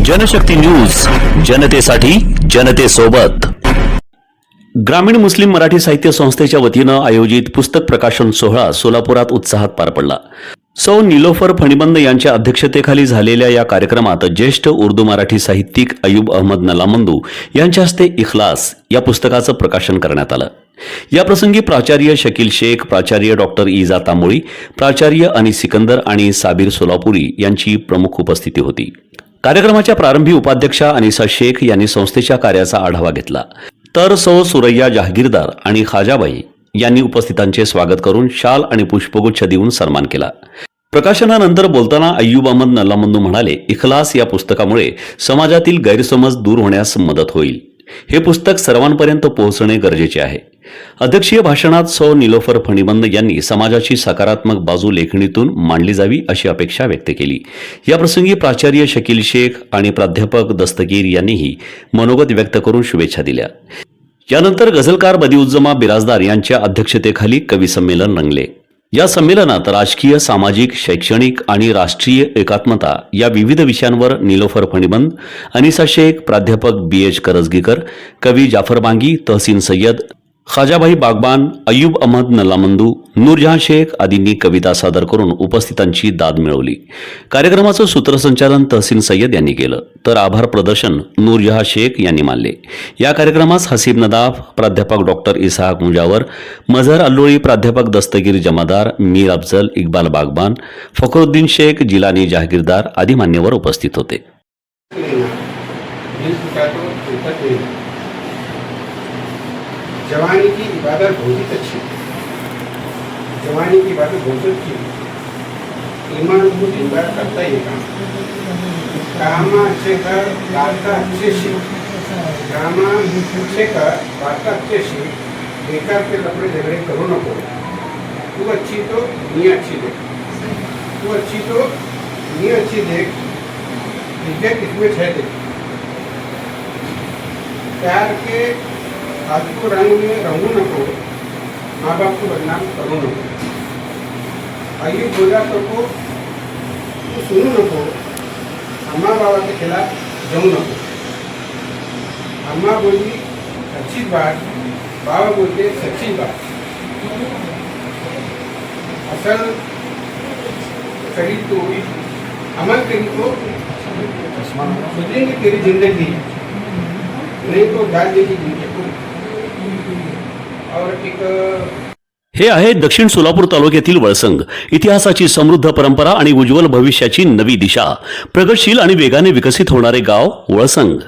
Janshakti news, जनतेसाठी जनतेसोबत। ग्रामीण मुस्लिम मराठी साहित्य संस्थेच्या वतीनं आयोजित पुस्तक प्रकाशन सोहळा सोलापुरात उत्साहात पार पडला। सौ नीलोफर फणीबंद यांच्या अध्यक्षतेखाली झालेल्या या कार्यक्रमात ज्येष्ठ उर्दू मराठी साहित्यिक अय्यूब अहमद नलामंदू यांच्या हस्ते इखलास या पुस्तकाचं प्रकाशन करण्यात आलं। या प्रसंगी प्राचार्य शकील शेख, प्राचार्य डॉक्टर इजा तांबोळी, प्राचार्य अनी सिकंदर आणि साबीर सोलापुरी यांची प्रमुख उपस्थिती होती। कार्यक्रमाच्या प्रारंभी उपाध्यक्षा अनिसा शेख यांनी संस्थेच्या कार्याचा आढावा घेतला, तर सौ सुरैया जहागीरदार आणि खाजाबाई यांनी उपस्थितांचे स्वागत करून शाल आणि पुष्पगुच्छ देऊन सन्मान केला। प्रकाशनानंतर बोलताना अय्यूब अहमद नलामंदू म्हणाले, इखलास या पुस्तकामुळे समाजातील गैरसमज दूर होण्यास मदत होईल। हे पुस्तक सर्वांपर्यंत पोहोचणे गरजेचे आहे। अध्यक्षीय भाषणात सौ नीलोफर फणीबंद यांनी समाजाची सकारात्मक बाजू लेखणीतून मांडली जावी अशी अपेक्षा व्यक्त केली। या प्रसंगी प्राचार्य शकील शेख आणि प्राध्यापक दस्तगीर यांनीही मनोगत व्यक्त करून शुभेच्छा दिल्या। यानंतर गझलकार बदिउज्जमा बिराजदार यांच्या अध्यक्षतेखाली कवी संमेलन रंगले। या संमेलनात राजकीय, सामाजिक, शैक्षणिक आणि राष्ट्रीय एकात्मता या विविध विषयांवर नीलोफर फणीबंद, अनिसा शेख, प्राध्यापक BH करजगीकर, कवी जाफर बांगी, तहसीन सय्यद, खाजाबाई बागबान, अय्यूब अहमद नलामंदू, नूरजहां शेख आदींनी कविता सादर करून उपस्थितांची दाद मिळवली। कार्यक्रमाचं सूत्रसंचालन तहसीन सय्यद यांनी केलं, तर आभार प्रदर्शन नूरजहां शेख यांनी मानले। या कार्यक्रमास हसीब नदाफ, प्राध्यापक डॉक्टर इसहाक मुजावर, मजहर अल्लुळी, प्राध्यापक दस्तगीर जमादार, मीर अफजल, इक्बाल बागबान, फखरुद्दीन शेख, जिलानी जहागीरदार आदी मान्यवर उपस्थित होते। जवानी की इबादत बहुत अच्छी, जवानी की इबादत बहुत अच्छी। ईमान को जिंदा करता ये काम अच्छे कर, वार्ता अच्छे से, काम अच्छे कर, वार्ता अच्छे से, बेकार के लपड़े झगड़े करो नको। तू अच्छी तो नी अच्छी देख, तू अच्छी तो नी अच्छी देख, ठीक किसमें है देख। प्यार के आज को रंग में रंगू नको, माँ बाप को बदनाम करो नको। आइए बोला तो को तू सुनो नको, अम्मा बाबा के खिलाफ जाऊँ नको। अम्मा बोली अच्छी बात, बाबा बोलते सच्ची बात। असल करी तो अमल करी तो सुधरेंगी तेरी जिंदगी, नहीं तो डाल देगी जिंदगी। हे आहे दक्षिण सोलापूर तालुक्यातील वळसंग। इतिहासाची समृद्ध परंपरा आणि उज्ज्वल भविष्याची नवी दिशा, प्रगतशील आणि वेगाने विकसित होणारे गाव वळसंग।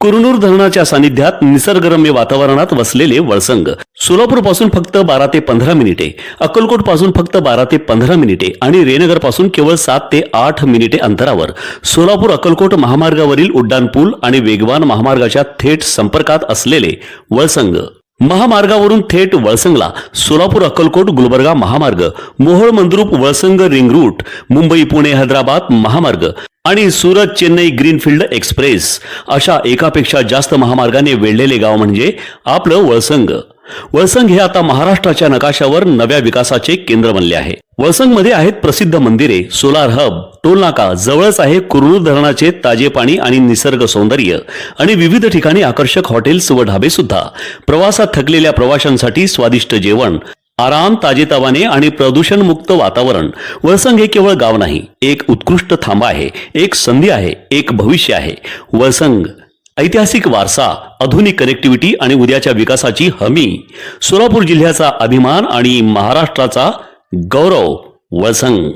कुरनूर धरणाच्या सानिध्यात निसर्गरम्य वातावरणात वसलेले वळसंग सोलापूर पासून फक्त 12 ते 15 मिनिटे, अक्कलकोट पासून फक्त 12 ते 15 मिनिटे आणि रेणनगर पासून केवळ 7 ते 8 मिनिटे अंतरावर सोलापूर अक्कलकोट महामार्गावरील उड्डाण पूल आणि वेगवान महामार्गाच्या थेट संपर्कात असलेले वळसंग। महामार्गावरून थेट वळसंगला सोलापूर अक्कलकोट गुलबर्गा महामार्ग, मोहोळ मंद्रुप वळसंग रिंग रूट, मुंबई पुणे हैदराबाद महामार्ग आणि सुरत चेन्नई ग्रीनफील्ड एक्सप्रेस अशा एकापेक्षा जास्त महामार्गाने वेढलेले गाव म्हणजे आपलं वळसंग। वळसंग हे आता महाराष्ट्राच्या नकाशावर नव्या विकासाचे केंद्र बनले आहे। वळसंग मध्ये आहेत प्रसिद्ध मंदिरे, सोलार हब, टोलनाका, जवळच आहे कुरनूर धरणाचे ताजे पाणी आणि निसर्ग सौंदर्य आणि विविध ठिकाणी आकर्षक हॉटेल्स व ढाबे सुद्धा। प्रवासात थकलेल्या प्रवाशांसाठी स्वादिष्ट जेवण, आराम, ताजेतवाने आणि प्रदूषण मुक्त वातावरण। वळसंग हे केवळ गाव नाही, एक उत्कृष्ट थांबा आहे, एक संधी आहे, एक भविष्य आहे। वळसंग ऐतिहासिक वारसा, आधुनिक कनेक्टिव्हिटी आणि उद्याच्या विकासाची हमी। सोलापूर जिल्ह्याचा अभिमान आणि महाराष्ट्राचा गौरव वळसंग।